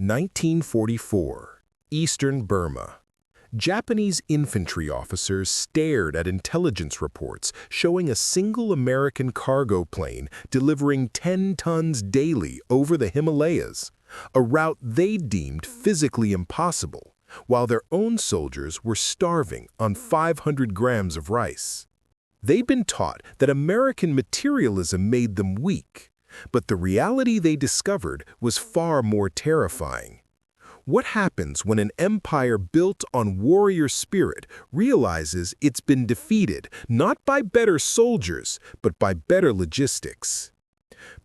1944, Eastern Burma. Japanese infantry officers stared at intelligence reports showing a single American cargo plane delivering 10 tons daily over the Himalayas, a route they deemed physically impossible, while their own soldiers were starving on 500 grams of rice. They'd been taught that American materialism made them weak, but the reality they discovered was far more terrifying. What happens when an empire built on warrior spirit realizes it's been defeated not by better soldiers, but by better logistics?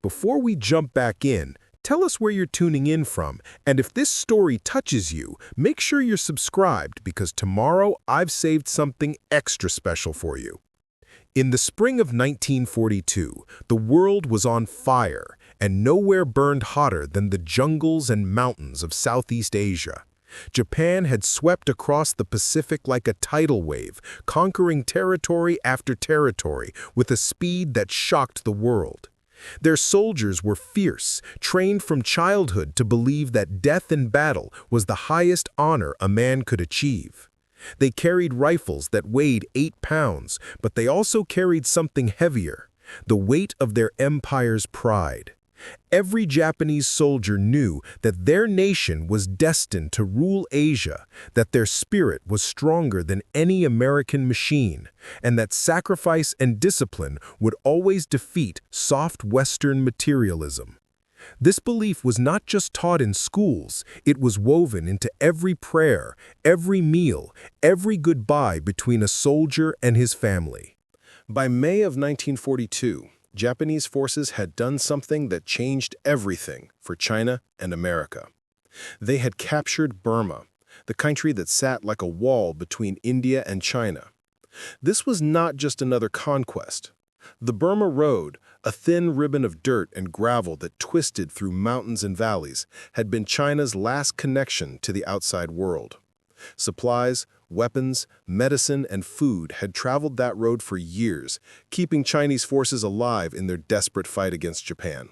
Before we jump back in, tell us where you're tuning in from, and if this story touches you, make sure you're subscribed because tomorrow I've saved something extra special for you. In the spring of 1942, the world was on fire, and nowhere burned hotter than the jungles and mountains of Southeast Asia. Japan had swept across the Pacific like a tidal wave, conquering territory after territory with a speed that shocked the world. Their soldiers were fierce, trained from childhood to believe that death in battle was the highest honor a man could achieve. They carried rifles that weighed 8 pounds, but they also carried something heavier, the weight of their empire's pride. Every Japanese soldier knew that their nation was destined to rule Asia, that their spirit was stronger than any American machine, and that sacrifice and discipline would always defeat soft Western materialism. This belief was not just taught in schools, it was woven into every prayer, every meal, every goodbye between a soldier and his family. By May of 1942, Japanese forces had done something that changed everything for China and America. They had captured Burma, the country that sat like a wall between India and China. This was not just another conquest. The Burma Road, a thin ribbon of dirt and gravel that twisted through mountains and valleys, had been China's last connection to the outside world. Supplies, weapons, medicine, and food had traveled that road for years, keeping Chinese forces alive in their desperate fight against Japan.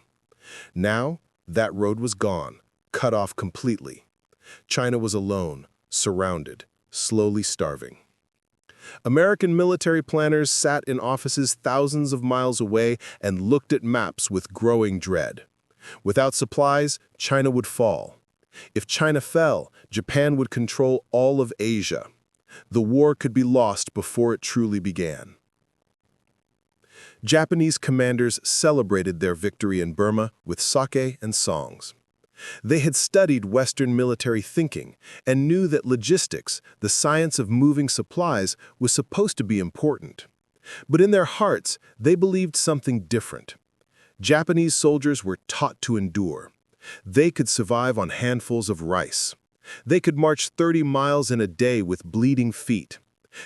Now, that road was gone, cut off completely. China was alone, surrounded, slowly starving. American military planners sat in offices thousands of miles away and looked at maps with growing dread. Without supplies, China would fall. If China fell, Japan would control all of Asia. The war could be lost before it truly began. Japanese commanders celebrated their victory in Burma with sake and songs. They had studied Western military thinking and knew that logistics, the science of moving supplies, was supposed to be important. But in their hearts, they believed something different. Japanese soldiers were taught to endure. They could survive on handfuls of rice. They could march 30 miles in a day with bleeding feet.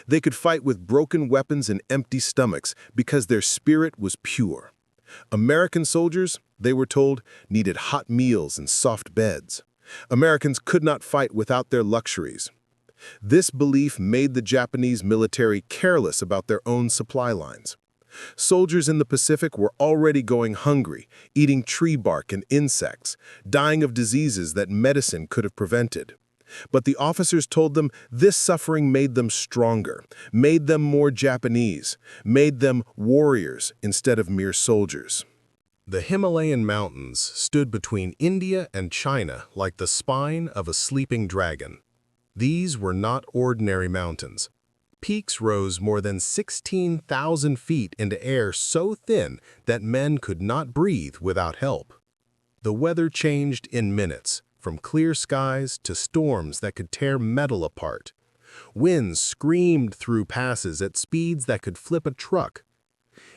They could fight with broken weapons and empty stomachs because their spirit was pure. American soldiers, they were told, needed hot meals and soft beds. Americans could not fight without their luxuries. This belief made the Japanese military careless about their own supply lines. Soldiers in the Pacific were already going hungry, eating tree bark and insects, dying of diseases that medicine could have prevented. But the officers told them this suffering made them stronger, made them more Japanese, made them warriors instead of mere soldiers. The Himalayan mountains stood between India and China like the spine of a sleeping dragon. These were not ordinary mountains. Peaks rose more than 16,000 feet into air so thin that men could not breathe without help. The weather changed in minutes, from clear skies to storms that could tear metal apart. Winds screamed through passes at speeds that could flip a truck.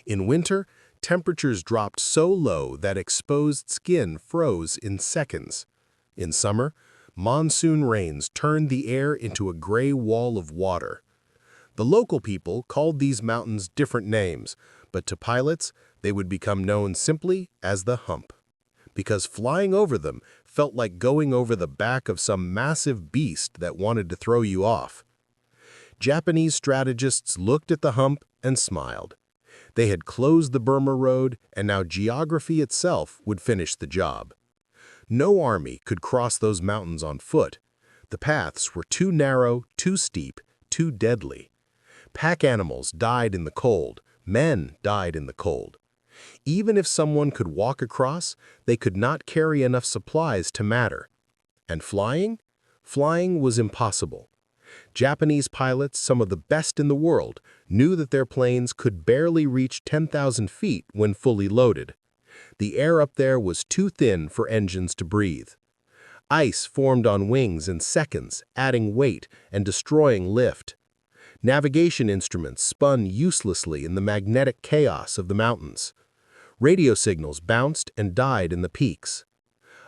In winter, temperatures dropped so low that exposed skin froze in seconds. In summer, monsoon rains turned the air into a gray wall of water. The local people called these mountains different names, but to pilots, they would become known simply as the Hump, because flying over them felt like going over the back of some massive beast that wanted to throw you off. Japanese strategists looked at the Hump and smiled. They had closed the Burma Road, and now geography itself would finish the job. No army could cross those mountains on foot. The paths were too narrow, too steep, too deadly. Pack animals died in the cold. Men died in the cold. Even if someone could walk across, they could not carry enough supplies to matter. And flying? Flying was impossible. Japanese pilots, some of the best in the world, knew that their planes could barely reach 10,000 feet when fully loaded. The air up there was too thin for engines to breathe. Ice formed on wings in seconds, adding weight and destroying lift. Navigation instruments spun uselessly in the magnetic chaos of the mountains. Radio signals bounced and died in the peaks.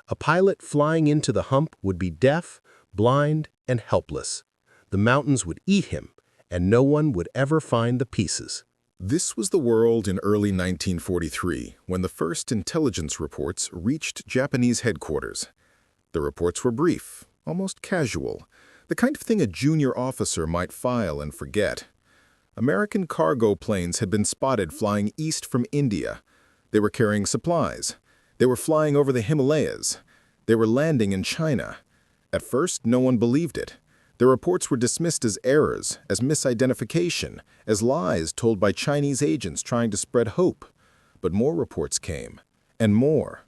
A pilot flying into the hump would be deaf, blind, and helpless. The mountains would eat him, and no one would ever find the pieces. This was the world in early 1943, when the first intelligence reports reached Japanese headquarters. The reports were brief, almost casual, the kind of thing a junior officer might file and forget. American cargo planes had been spotted flying east from India. They were carrying supplies. They were flying over the Himalayas. They were landing in China. At first, no one believed it. The reports were dismissed as errors, as misidentification, as lies told by Chinese agents trying to spread hope. But more reports came, and more.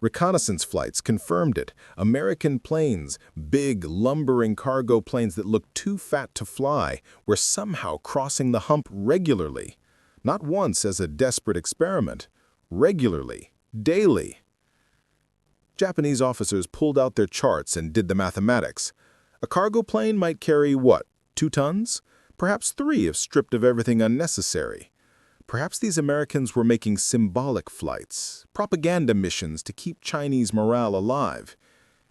Reconnaissance flights confirmed it. American planes, big, lumbering cargo planes that looked too fat to fly, were somehow crossing the hump regularly. Not once as a desperate experiment. Regularly. Daily. Japanese officers pulled out their charts and did the mathematics. A cargo plane might carry, what, 2 tons? Perhaps 3 if stripped of everything unnecessary. Perhaps these Americans were making symbolic flights, propaganda missions to keep Chinese morale alive.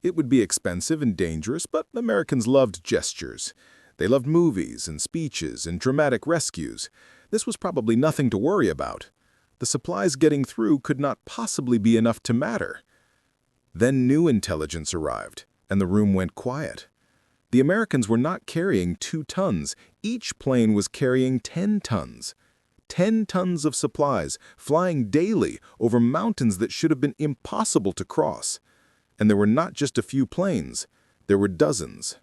It would be expensive and dangerous, but Americans loved gestures. They loved movies and speeches and dramatic rescues. This was probably nothing to worry about. The supplies getting through could not possibly be enough to matter. Then new intelligence arrived, and the room went quiet. The Americans were not carrying 2 tons. Each plane was carrying 10 tons. 10 tons of supplies, flying daily over mountains that should have been impossible to cross. And there were not just a few planes. There were dozens.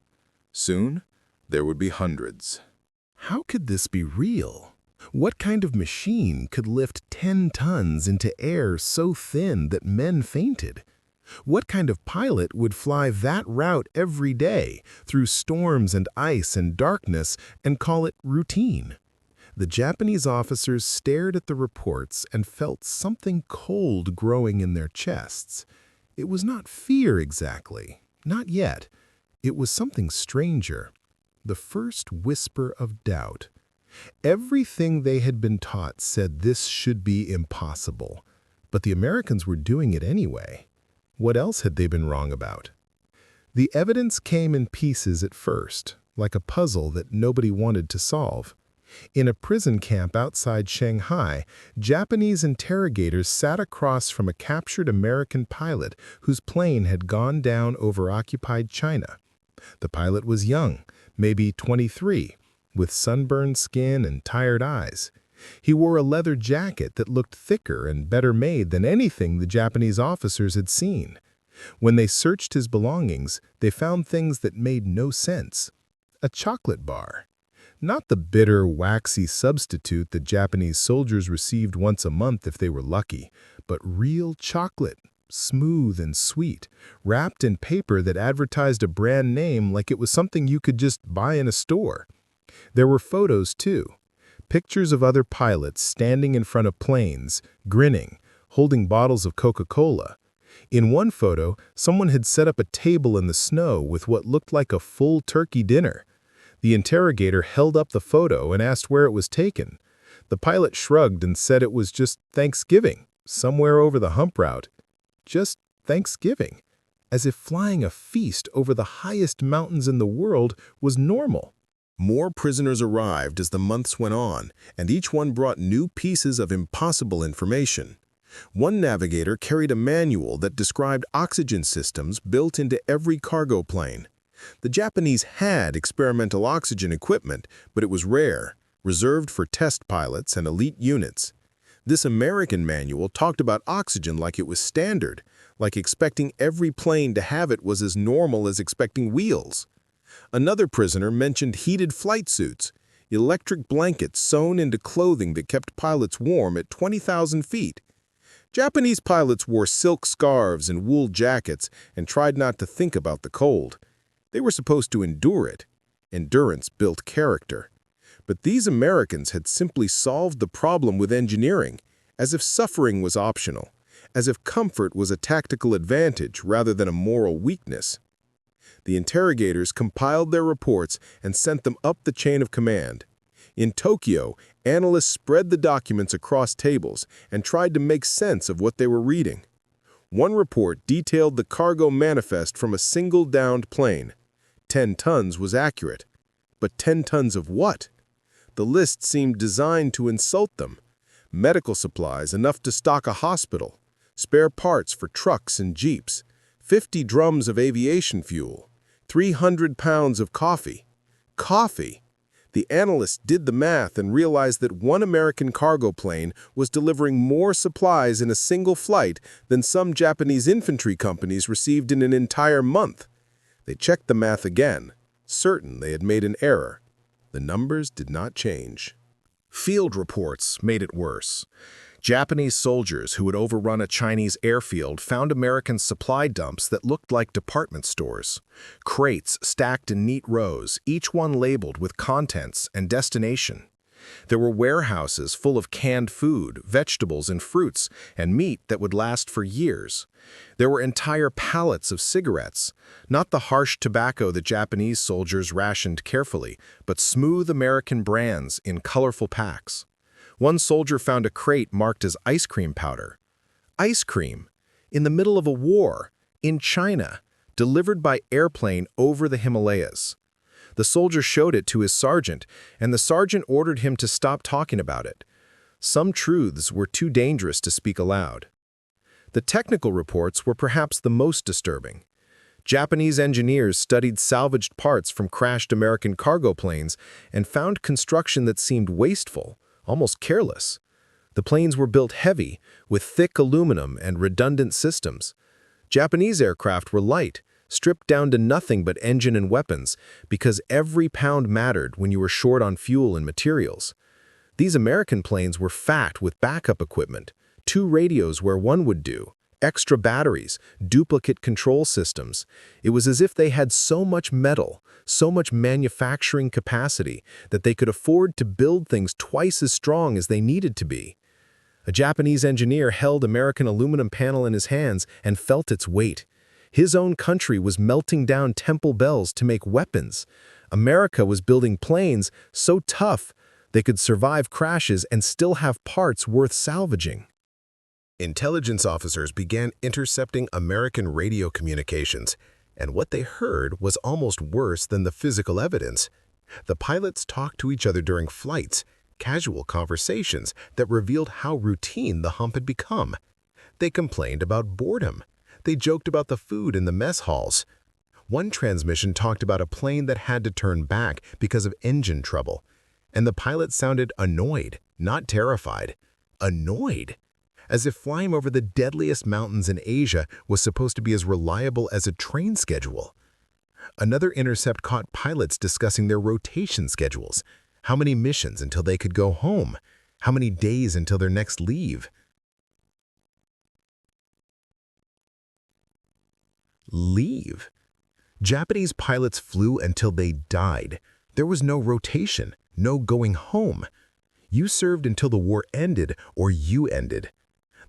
Soon, there would be hundreds. How could this be real? What kind of machine could lift 10 tons into air so thin that men fainted? What kind of pilot would fly that route every day through storms and ice and darkness and call it routine? The Japanese officers stared at the reports and felt something cold growing in their chests. It was not fear exactly, not yet. It was something stranger, the first whisper of doubt. Everything they had been taught said this should be impossible, but the Americans were doing it anyway. What else had they been wrong about? The evidence came in pieces at first, like a puzzle that nobody wanted to solve. In a prison camp outside Shanghai, Japanese interrogators sat across from a captured American pilot whose plane had gone down over occupied China. The pilot was young, maybe 23, with sunburned skin and tired eyes. He wore a leather jacket that looked thicker and better made than anything the Japanese officers had seen. When they searched his belongings, they found things that made no sense. A chocolate bar. Not the bitter, waxy substitute that Japanese soldiers received once a month if they were lucky, but real chocolate, smooth and sweet, wrapped in paper that advertised a brand name like it was something you could just buy in a store. There were photos, too. Pictures of other pilots standing in front of planes, grinning, holding bottles of Coca-Cola. In one photo, someone had set up a table in the snow with what looked like a full turkey dinner. The interrogator held up the photo and asked where it was taken. The pilot shrugged and said it was just Thanksgiving, somewhere over the hump route. Just Thanksgiving, as if flying a feast over the highest mountains in the world was normal. More prisoners arrived as the months went on, and each one brought new pieces of impossible information. One navigator carried a manual that described oxygen systems built into every cargo plane. The Japanese had experimental oxygen equipment, but it was rare, reserved for test pilots and elite units. This American manual talked about oxygen like it was standard, like expecting every plane to have it was as normal as expecting wheels. Another prisoner mentioned heated flight suits, electric blankets sewn into clothing that kept pilots warm at 20,000 feet. Japanese pilots wore silk scarves and wool jackets and tried not to think about the cold. They were supposed to endure it. Endurance built character. But these Americans had simply solved the problem with engineering, as if suffering was optional, as if comfort was a tactical advantage rather than a moral weakness. The interrogators compiled their reports and sent them up the chain of command. In Tokyo, analysts spread the documents across tables and tried to make sense of what they were reading. One report detailed the cargo manifest from a single downed plane. 10 tons was accurate. But 10 tons of what? The list seemed designed to insult them. Medical supplies enough to stock a hospital, spare parts for trucks and jeeps, 50 drums of aviation fuel, 300 pounds of coffee. Coffee! The analysts did the math and realized that one American cargo plane was delivering more supplies in a single flight than some Japanese infantry companies received in an entire month. They checked the math again, certain they had made an error. The numbers did not change. Field reports made it worse. Japanese soldiers who had overrun a Chinese airfield found American supply dumps that looked like department stores. Crates stacked in neat rows, each one labeled with contents and destination. There were warehouses full of canned food, vegetables and fruits, and meat that would last for years. There were entire pallets of cigarettes, not the harsh tobacco that Japanese soldiers rationed carefully, but smooth American brands in colorful packs. One soldier found a crate marked as ice cream powder. Ice cream, in the middle of a war, in China, delivered by airplane over the Himalayas. The soldier showed it to his sergeant, and the sergeant ordered him to stop talking about it. Some truths were too dangerous to speak aloud. The technical reports were perhaps the most disturbing. Japanese engineers studied salvaged parts from crashed American cargo planes and found construction that seemed wasteful, almost careless. The planes were built heavy, with thick aluminum and redundant systems. Japanese aircraft were light, stripped down to nothing but engine and weapons, because every pound mattered when you were short on fuel and materials. These American planes were fat with backup equipment, 2 radios where one would do, extra batteries, duplicate control systems. It was as if they had so much metal, so much manufacturing capacity, that they could afford to build things twice as strong as they needed to be. A Japanese engineer held American aluminum panel in his hands and felt its weight. His own country was melting down Temple Bells to make weapons. America was building planes so tough they could survive crashes and still have parts worth salvaging. Intelligence officers began intercepting American radio communications, and what they heard was almost worse than the physical evidence. The pilots talked to each other during flights, casual conversations that revealed how routine the hump had become. They complained about boredom. They joked about the food in the mess halls. One transmission talked about a plane that had to turn back because of engine trouble, and the pilot sounded annoyed, not terrified. Annoyed, as if flying over the deadliest mountains in Asia was supposed to be as reliable as a train schedule. Another intercept caught pilots discussing their rotation schedules. How many missions until they could go home? How many days until their next leave? Leave? Japanese pilots flew until they died. There was no rotation, no going home. You served until the war ended or you ended.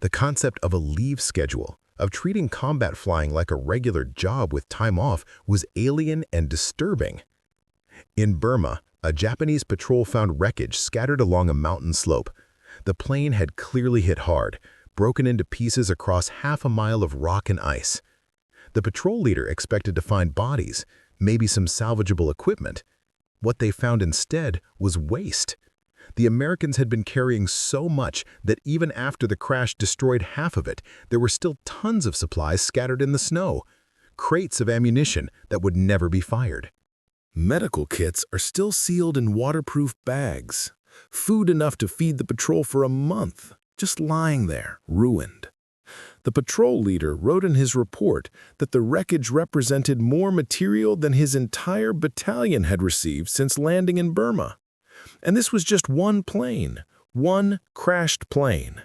The concept of a leave schedule, of treating combat flying like a regular job with time off, was alien and disturbing. In Burma, a Japanese patrol found wreckage scattered along a mountain slope. The plane had clearly hit hard, broken into pieces across half a mile of rock and ice. The patrol leader expected to find bodies, maybe some salvageable equipment. What they found instead was waste. The Americans had been carrying so much that even after the crash destroyed half of it, there were still tons of supplies scattered in the snow, crates of ammunition that would never be fired. Medical kits are still sealed in waterproof bags. Food enough to feed the patrol for a month, just lying there, ruined. The patrol leader wrote in his report that the wreckage represented more material than his entire battalion had received since landing in Burma. And this was just one plane, one crashed plane.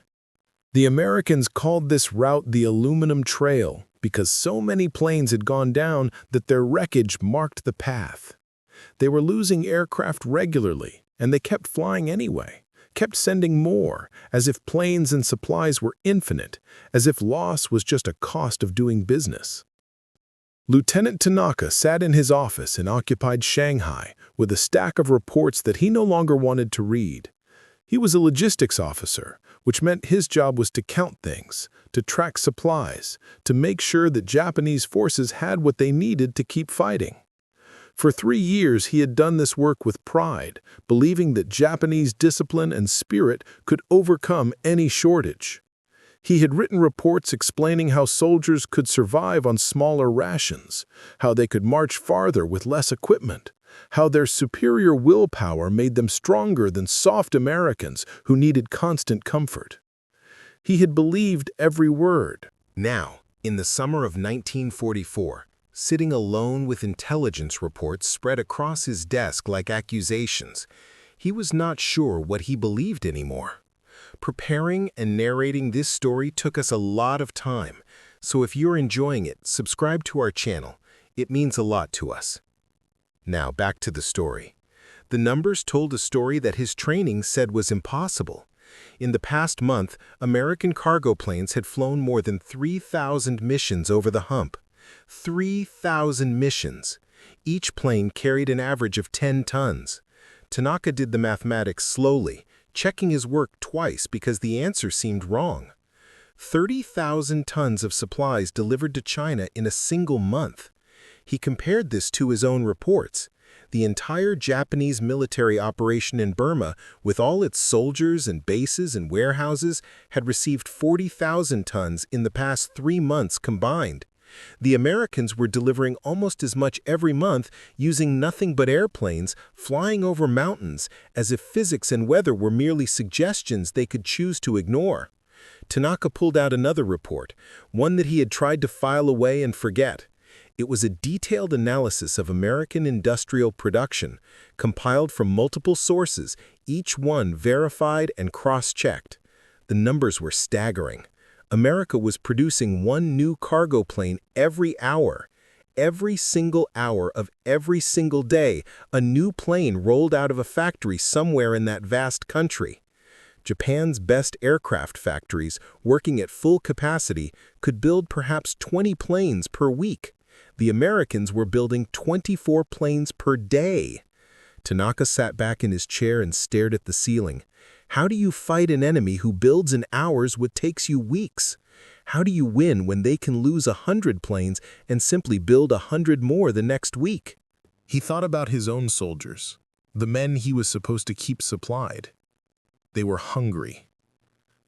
The Americans called this route the Aluminum Trail because so many planes had gone down that their wreckage marked the path. They were losing aircraft regularly, and they kept flying anyway, kept sending more, as if planes and supplies were infinite, as if loss was just a cost of doing business. Lieutenant Tanaka sat in his office in occupied Shanghai with a stack of reports that he no longer wanted to read. He was a logistics officer, which meant his job was to count things, to track supplies, to make sure that Japanese forces had what they needed to keep fighting. For 3 years, he had done this work with pride, believing that Japanese discipline and spirit could overcome any shortage. He had written reports explaining how soldiers could survive on smaller rations, how they could march farther with less equipment, how their superior willpower made them stronger than soft Americans who needed constant comfort. He had believed every word. Now, in the summer of 1944, sitting alone with intelligence reports spread across his desk like accusations, he was not sure what he believed anymore. Preparing and narrating this story took us a lot of time, so if you're enjoying it, subscribe to our channel. It means a lot to us. Now back to the story. The numbers told a story that his training said was impossible. In the past month, American cargo planes had flown more than 3,000 missions over the Hump. 3,000 missions. Each plane carried an average of 10 tons. Tanaka did the mathematics slowly, checking his work twice because the answer seemed wrong. 30,000 tons of supplies delivered to China in a single month. He compared this to his own reports. The entire Japanese military operation in Burma, with all its soldiers and bases and warehouses, had received 40,000 tons in the past 3 months combined. The Americans were delivering almost as much every month using nothing but airplanes, flying over mountains, as if physics and weather were merely suggestions they could choose to ignore. Tanaka pulled out another report, one that he had tried to file away and forget. It was a detailed analysis of American industrial production, compiled from multiple sources, each one verified and cross-checked. The numbers were staggering. America was producing one new cargo plane every hour. Every single hour of every single day, a new plane rolled out of a factory somewhere in that vast country. Japan's best aircraft factories, working at full capacity, could build perhaps 20 planes per week. The Americans were building 24 planes per day. Tanaka sat back in his chair and stared at the ceiling. How do you fight an enemy who builds in hours what takes you weeks? How do you win when they can lose 100 planes and simply build 100 more the next week? He thought about his own soldiers, the men he was supposed to keep supplied. They were hungry.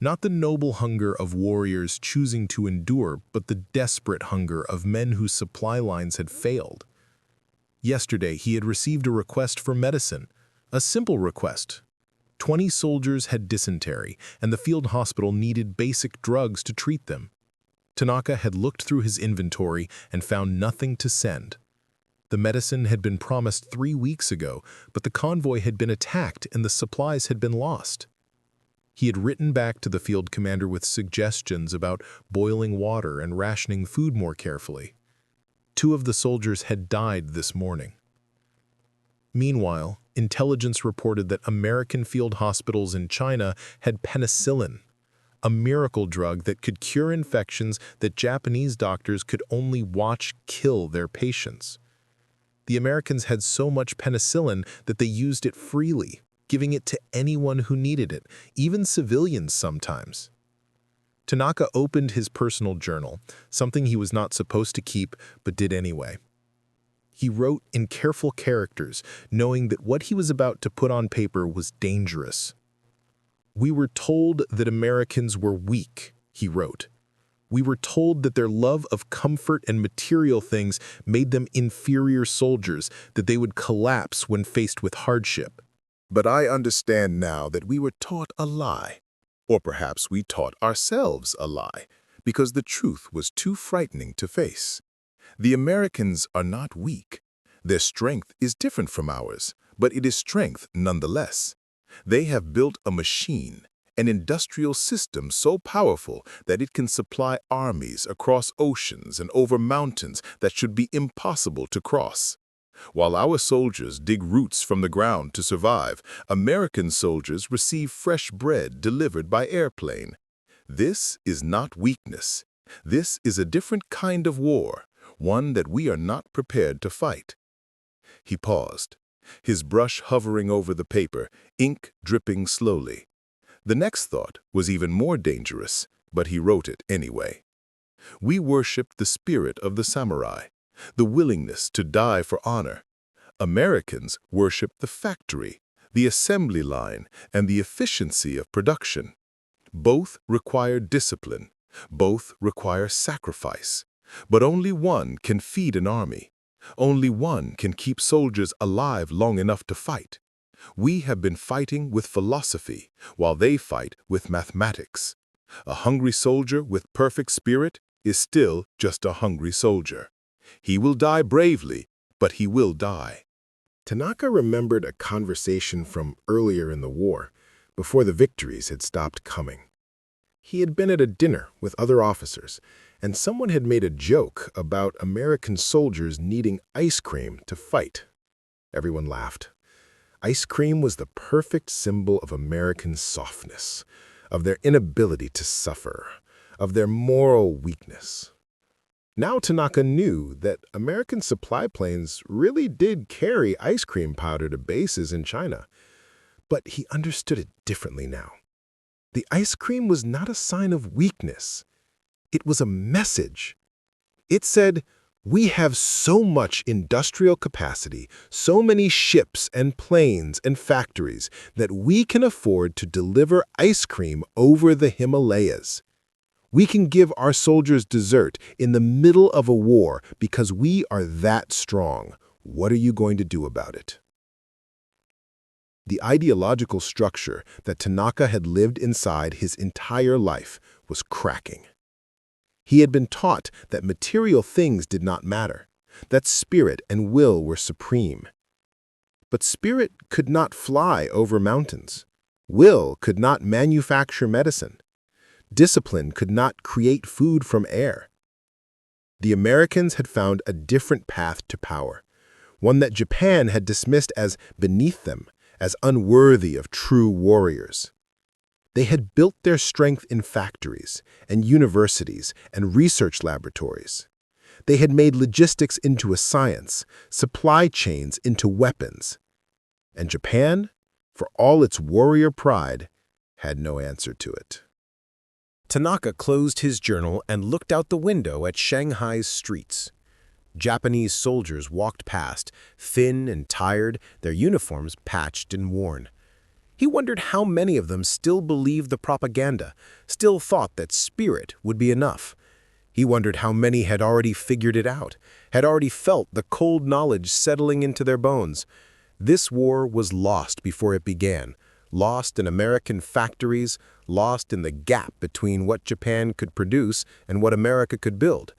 Not the noble hunger of warriors choosing to endure, but the desperate hunger of men whose supply lines had failed. Yesterday, he had received a request for medicine, a simple request. 20 soldiers had dysentery, and the field hospital needed basic drugs to treat them. Tanaka had looked through his inventory and found nothing to send. The medicine had been promised 3 weeks ago, but the convoy had been attacked and the supplies had been lost. He had written back to the field commander with suggestions about boiling water and rationing food more carefully. 2 of the soldiers had died this morning. Meanwhile, intelligence reported that American field hospitals in China had penicillin, a miracle drug that could cure infections that Japanese doctors could only watch kill their patients. The Americans had so much penicillin that they used it freely, giving it to anyone who needed it, even civilians sometimes. Tanaka opened his personal journal, something he was not supposed to keep but did anyway. He wrote in careful characters, knowing that what he was about to put on paper was dangerous. "We were told that Americans were weak," he wrote. "We were told that their love of comfort and material things made them inferior soldiers, that they would collapse when faced with hardship. But I understand now that we were taught a lie. Or perhaps we taught ourselves a lie, because the truth was too frightening to face. The Americans are not weak. Their strength is different from ours, but it is strength nonetheless. They have built a machine, an industrial system so powerful that it can supply armies across oceans and over mountains that should be impossible to cross. While our soldiers dig roots from the ground to survive, American soldiers receive fresh bread delivered by airplane. This is not weakness. This is a different kind of war, one that we are not prepared to fight. He paused, his brush hovering over the paper, ink dripping slowly. The next thought was even more dangerous, but he wrote it anyway. We worship the spirit of the samurai, the willingness to die for honor. Americans worship the factory, the assembly line, and the efficiency of production. Both require discipline. Both require sacrifice. But only one can feed an army. Only one can keep soldiers alive long enough to fight. We have been fighting with philosophy, while they fight with mathematics. A hungry soldier with perfect spirit is still just a hungry soldier. He will die bravely, but he will die. Tanaka remembered a conversation from earlier in the war, before the victories had stopped coming. He had been at a dinner with other officers, and someone had made a joke about American soldiers needing ice cream to fight. Everyone laughed. Ice cream was the perfect symbol of American softness, of their inability to suffer, of their moral weakness. Now Tanaka knew that American supply planes really did carry ice cream powder to bases in China, but he understood it differently now. The ice cream was not a sign of weakness. It was a message. It said, we have so much industrial capacity, so many ships and planes and factories that we can afford to deliver ice cream over the Himalayas. We can give our soldiers dessert in the middle of a war because we are that strong. What are you going to do about it? The ideological structure that Tanaka had lived inside his entire life was cracking. He had been taught that material things did not matter, that spirit and will were supreme. But spirit could not fly over mountains. Will could not manufacture medicine. Discipline could not create food from air. The Americans had found a different path to power, one that Japan had dismissed as beneath them, as unworthy of true warriors. They had built their strength in factories and universities and research laboratories. They had made logistics into a science, supply chains into weapons. And Japan, for all its warrior pride, had no answer to it. Tanaka closed his journal and looked out the window at Shanghai's streets. Japanese soldiers walked past, thin and tired, their uniforms patched and worn. He wondered how many of them still believed the propaganda, still thought that spirit would be enough. He wondered how many had already figured it out, had already felt the cold knowledge settling into their bones. This war was lost before it began, lost in American factories, lost in the gap between what Japan could produce and what America could build.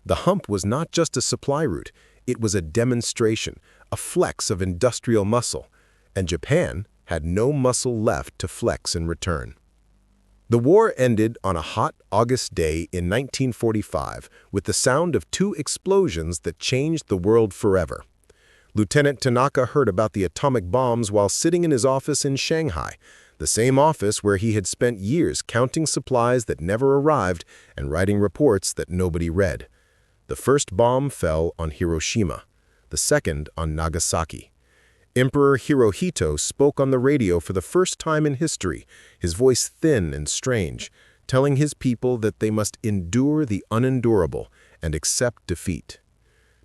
The Hump was not just a supply route, it was a demonstration, a flex of industrial muscle, and Japan had no muscle left to flex in return. The war ended on a hot August day in 1945 with the sound of two explosions that changed the world forever. Lieutenant Tanaka heard about the atomic bombs while sitting in his office in Shanghai, the same office where he had spent years counting supplies that never arrived and writing reports that nobody read. The first bomb fell on Hiroshima, the second on Nagasaki. Emperor Hirohito spoke on the radio for the first time in history, his voice thin and strange, telling his people that they must endure the unendurable and accept defeat.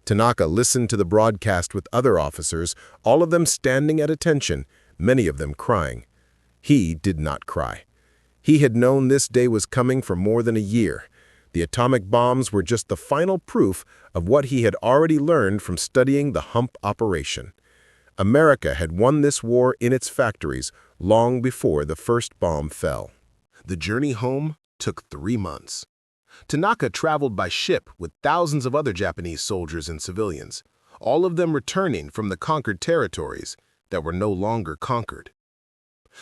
Tanaka listened to the broadcast with other officers, all of them standing at attention, many of them crying. He did not cry. He had known this day was coming for more than a year. The atomic bombs were just the final proof of what he had already learned from studying the Hump operation. America had won this war in its factories long before the first bomb fell. The journey home took 3 months. Tanaka traveled by ship with thousands of other Japanese soldiers and civilians, all of them returning from the conquered territories that were no longer conquered.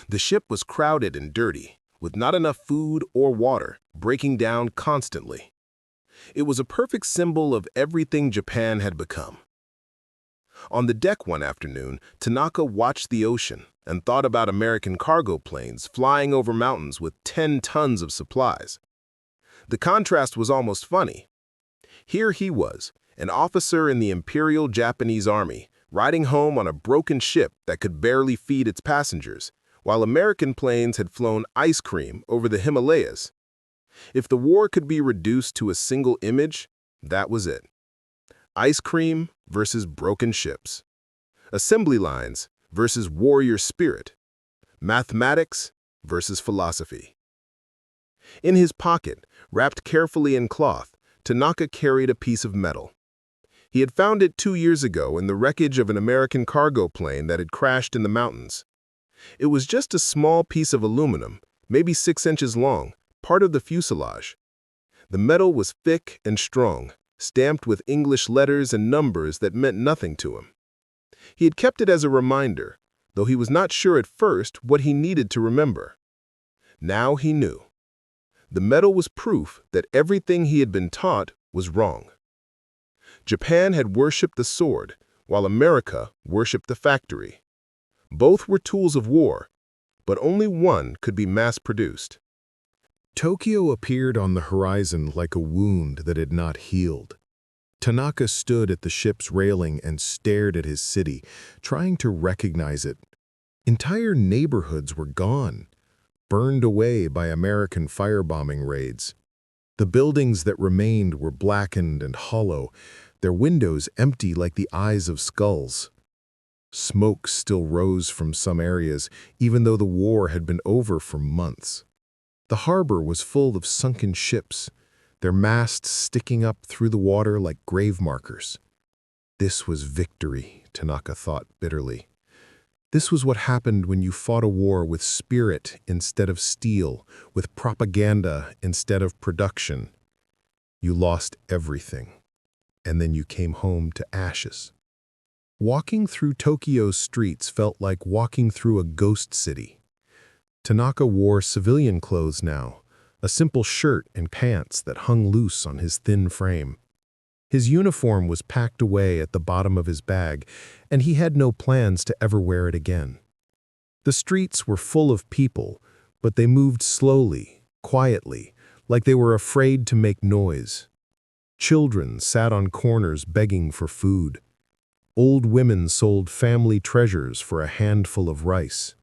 The ship was crowded and dirty, with not enough food or water, breaking down constantly. It was a perfect symbol of everything Japan had become. On the deck one afternoon, Tanaka watched the ocean and thought about American cargo planes flying over mountains with 10 tons of supplies. The contrast was almost funny. Here he was, an officer in the Imperial Japanese Army, riding home on a broken ship that could barely feed its passengers, while American planes had flown ice cream over the Himalayas. If the war could be reduced to a single image, that was it. Ice cream versus broken ships. Assembly lines versus warrior spirit. Mathematics versus philosophy. In his pocket, wrapped carefully in cloth, Tanaka carried a piece of metal. He had found it 2 years ago in the wreckage of an American cargo plane that had crashed in the mountains. It was just a small piece of aluminum, maybe 6 inches long, part of the fuselage. The metal was thick and strong, stamped with English letters and numbers that meant nothing to him. He had kept it as a reminder, though he was not sure at first what he needed to remember. Now he knew. The metal was proof that everything he had been taught was wrong. Japan had worshipped the sword, while America worshipped the factory. Both were tools of war, but only one could be mass-produced. Tokyo appeared on the horizon like a wound that had not healed. Tanaka stood at the ship's railing and stared at his city, trying to recognize it. Entire neighborhoods were gone, burned away by American firebombing raids. The buildings that remained were blackened and hollow, their windows empty like the eyes of skulls. Smoke still rose from some areas, even though the war had been over for months. The harbor was full of sunken ships, their masts sticking up through the water like grave markers. This was victory, Tanaka thought bitterly. This was what happened when you fought a war with spirit instead of steel, with propaganda instead of production. You lost everything, and then you came home to ashes. Walking through Tokyo's streets felt like walking through a ghost city. Tanaka wore civilian clothes now, a simple shirt and pants that hung loose on his thin frame. His uniform was packed away at the bottom of his bag, and he had no plans to ever wear it again. The streets were full of people, but they moved slowly, quietly, like they were afraid to make noise. Children sat on corners begging for food. Old women sold family treasures for a handful of rice.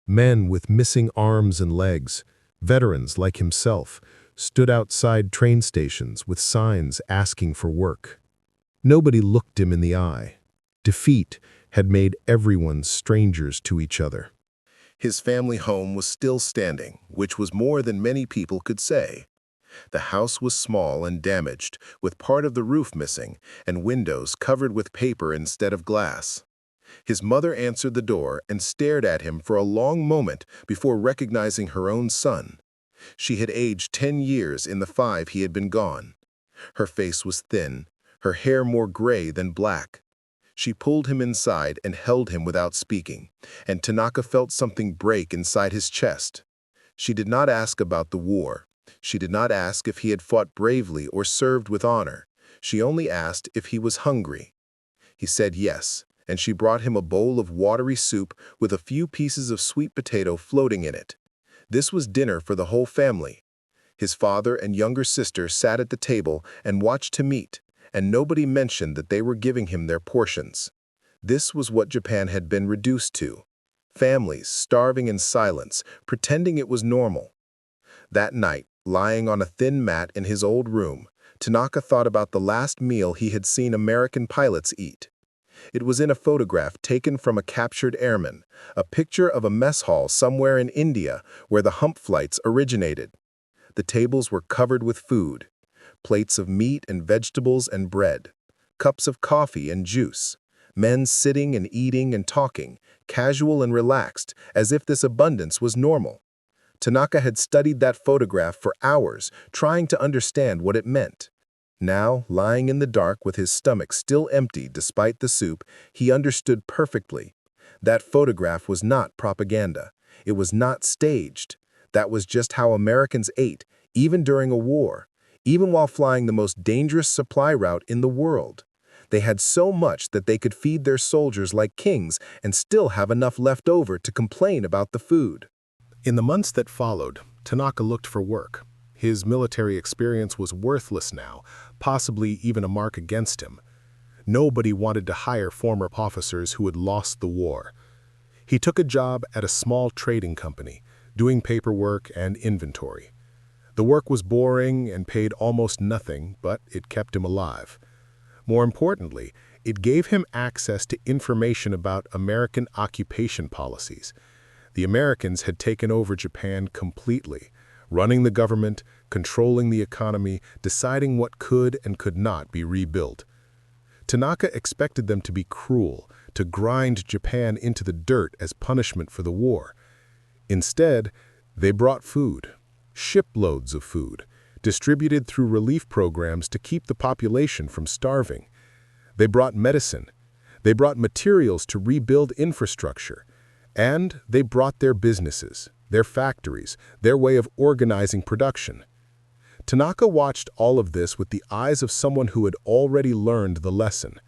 Men with missing arms and legs, veterans like himself, stood outside train stations with signs asking for work. Nobody looked him in the eye. Defeat had made everyone strangers to each other. His family home was still standing, which was more than many people could say. The house was small and damaged, with part of the roof missing and windows covered with paper instead of glass. His mother answered the door and stared at him for a long moment before recognizing her own son. She had aged 10 years in the 5 he had been gone. Her face was thin, her hair more gray than black. She pulled him inside and held him without speaking, and Tanaka felt something break inside his chest. She did not ask about the war. She did not ask if he had fought bravely or served with honor. She only asked if he was hungry. He said yes, and she brought him a bowl of watery soup with a few pieces of sweet potato floating in it. This was dinner for the whole family. His father and younger sister sat at the table and watched him eat, and nobody mentioned that they were giving him their portions. This was what Japan had been reduced to. Families starving in silence, pretending it was normal. That night, lying on a thin mat in his old room, Tanaka thought about the last meal he had seen American pilots eat. It was in a photograph taken from a captured airman, a picture of a mess hall somewhere in India where the Hump flights originated. The tables were covered with food, plates of meat and vegetables and bread, cups of coffee and juice, men sitting and eating and talking, casual and relaxed, as if this abundance was normal. Tanaka had studied that photograph for hours, trying to understand what it meant. Now, lying in the dark with his stomach still empty despite the soup, he understood perfectly. That photograph was not propaganda. It was not staged. That was just how Americans ate, even during a war, even while flying the most dangerous supply route in the world. They had so much that they could feed their soldiers like kings and still have enough left over to complain about the food. In the months that followed, Tanaka looked for work. His military experience was worthless now, possibly even a mark against him. Nobody wanted to hire former officers who had lost the war. He took a job at a small trading company, doing paperwork and inventory. The work was boring and paid almost nothing, but it kept him alive. More importantly, it gave him access to information about American occupation policies. The Americans had taken over Japan completely, running the government, controlling the economy, deciding what could and could not be rebuilt. Tanaka expected them to be cruel, to grind Japan into the dirt as punishment for the war. Instead, they brought food, shiploads of food, distributed through relief programs to keep the population from starving. They brought medicine. They brought materials to rebuild infrastructure. And they brought their businesses, their factories, their way of organizing production. Tanaka watched all of this with the eyes of someone who had already learned the lesson.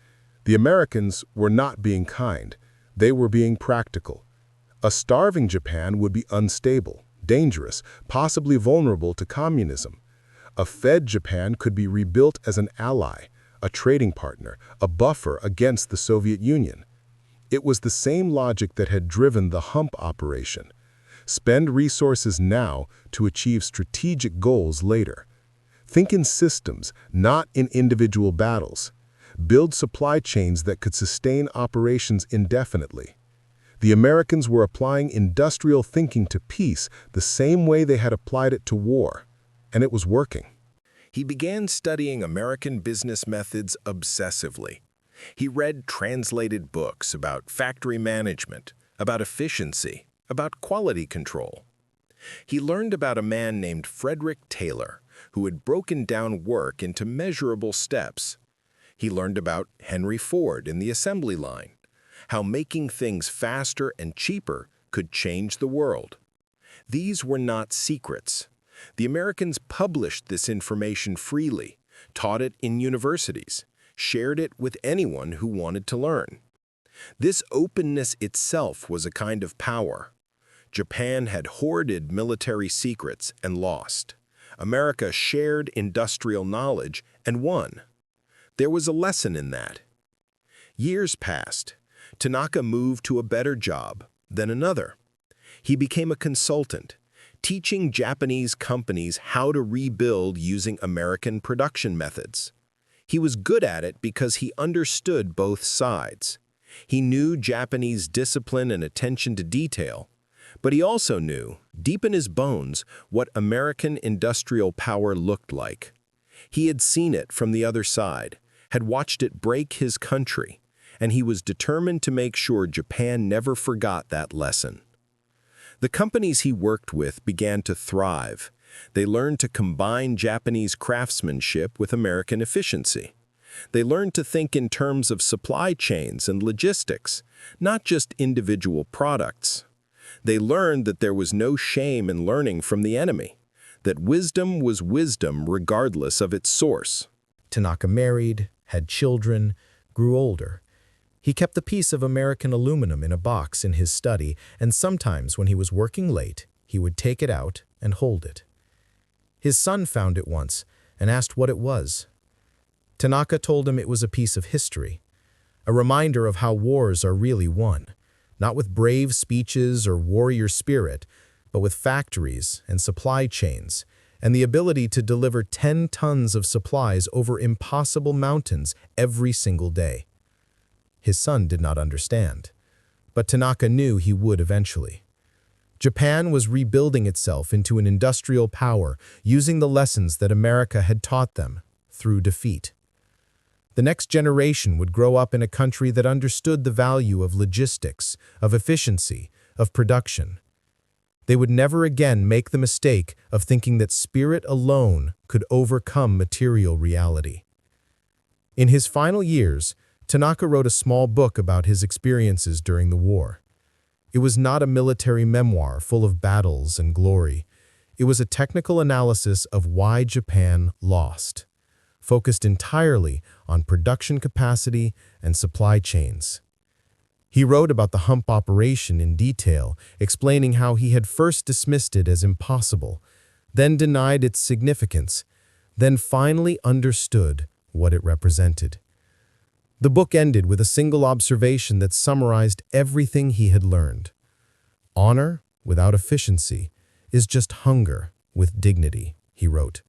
The Americans were not being kind. They were being practical. A starving Japan would be unstable, dangerous, possibly vulnerable to communism. A fed Japan could be rebuilt as an ally, a trading partner, a buffer against the Soviet Union. It was the same logic that had driven the Hump operation. Spend resources now to achieve strategic goals later. Think in systems, not in individual battles. Build supply chains that could sustain operations indefinitely. The Americans were applying industrial thinking to peace the same way they had applied it to war, and it was working. He began studying American business methods obsessively. He read translated books about factory management, about efficiency, about quality control. He learned about a man named Frederick Taylor, who had broken down work into measurable steps. He learned about Henry Ford in the assembly line, how making things faster and cheaper could change the world. These were not secrets. The Americans published this information freely, taught it in universities, shared it with anyone who wanted to learn. This openness itself was a kind of power. Japan had hoarded military secrets and lost. America shared industrial knowledge and won. There was a lesson in that. Years passed. Tanaka moved to a better job, then another. He became a consultant, teaching Japanese companies how to rebuild using American production methods. He was good at it because he understood both sides. He knew Japanese discipline and attention to detail, but he also knew, deep in his bones, what American industrial power looked like. He had seen it from the other side, had watched it break his country, and he was determined to make sure Japan never forgot that lesson. The companies he worked with began to thrive. They learned to combine Japanese craftsmanship with American efficiency. They learned to think in terms of supply chains and logistics, not just individual products. They learned that there was no shame in learning from the enemy, that wisdom was wisdom regardless of its source. Tanaka married, had children, grew older. He kept the piece of American aluminum in a box in his study, and sometimes when he was working late, he would take it out and hold it. His son found it once and asked what it was. Tanaka told him it was a piece of history, a reminder of how wars are really won, not with brave speeches or warrior spirit, but with factories and supply chains, and the ability to deliver 10 tons of supplies over impossible mountains every single day. His son did not understand, but Tanaka knew he would eventually. Japan was rebuilding itself into an industrial power using the lessons that America had taught them through defeat. The next generation would grow up in a country that understood the value of logistics, of efficiency, of production. They would never again make the mistake of thinking that spirit alone could overcome material reality. In his final years, Tanaka wrote a small book about his experiences during the war. It was not a military memoir full of battles and glory. It was a technical analysis of why Japan lost, focused entirely on production capacity and supply chains. He wrote about the Hump operation in detail, explaining how he had first dismissed it as impossible, then denied its significance, then finally understood what it represented. The book ended with a single observation that summarized everything he had learned. Honor without efficiency is just hunger with dignity, he wrote.